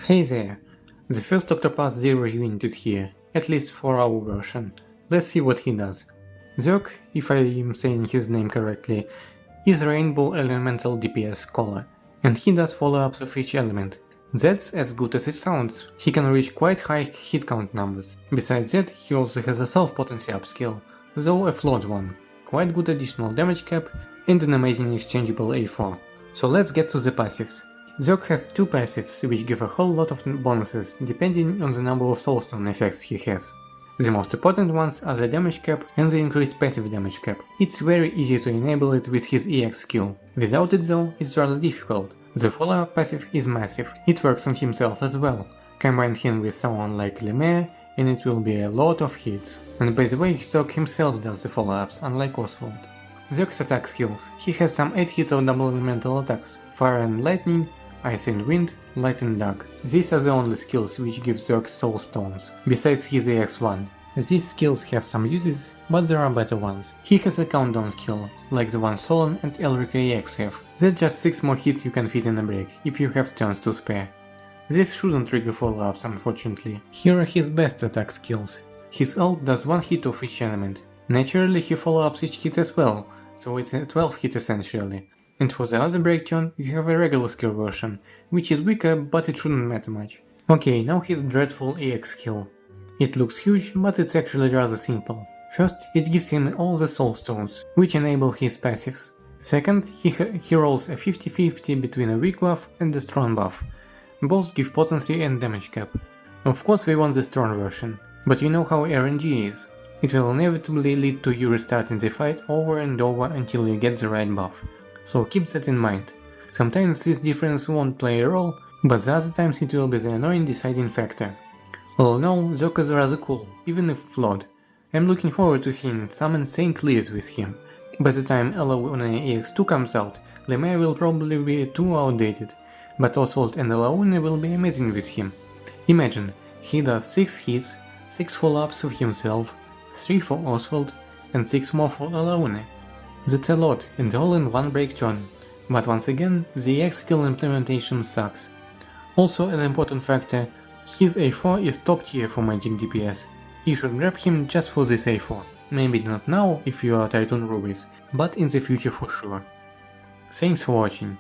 Hey there! The first Octopath Zero unit is here, at least for our version. Let's see what he does. Xerc, if I am saying his name correctly, is Rainbow Elemental DPS Scholar, and he does follow-ups of each element. That's as good as it sounds, he can reach quite high hit count numbers. Besides that, he also has a self-potency up skill, though a flawed one, quite good additional damage cap, and an amazing exchangeable A4. So let's get to the passives. Xerc has two passives, which give a whole lot of bonuses, depending on the number of soulstone effects he has. The most important ones are the damage cap and the increased passive damage cap. It's very easy to enable it with his EX skill. Without it though, it's rather difficult. The follow-up passive is massive, it works on himself as well. Combine him with someone like Lemaire and it will be a lot of hits. And by the way, Xerc himself does the follow-ups, unlike Oswald. Xerc's attack skills. He has some 8 hits of double elemental attacks, Fire and Lightning, Ice and Wind, Light and Dark. These are the only skills which give Xerc soul stones, besides his EX1. These skills have some uses, but there are better ones. He has a countdown skill, like the one Solon and Elric EX have. That's just 6 more hits you can fit in a break, if you have turns to spare. This shouldn't trigger follow-ups unfortunately. Here are his best attack skills. His ult does 1 hit of each element. Naturally he follow-ups each hit as well, so it's a 12 hit essentially. And for the other break turn, you have a regular skill version, which is weaker, but it shouldn't matter much. Okay, now his dreadful EX skill. It looks huge, but it's actually rather simple. First, it gives him all the soul stones, which enable his passives. Second, he rolls a 50-50 between a weak buff and a strong buff. Both give potency and damage cap. Of course we want the strong version, but you know how RNG is. It will inevitably lead to you restarting the fight over and over until you get the right buff. So keep that in mind. Sometimes this difference won't play a role, but the other times it will be the annoying deciding factor. All in all, Xerc is rather cool, even if flawed. I'm looking forward to seeing some insane clears with him. By the time Alaune EX2 comes out, Lemaire will probably be too outdated, but Oswald and Alaune will be amazing with him. Imagine, he does 6 hits, 6 follow-ups of himself, 3 for Oswald, and 6 more for Alaune. That's a lot, and all in one break turn. But once again, the EX skill implementation sucks. Also an important factor, his A4 is top tier for magic DPS. You should grab him just for this A4. Maybe not now if you are tight on rubies, but in the future for sure. Thanks for watching.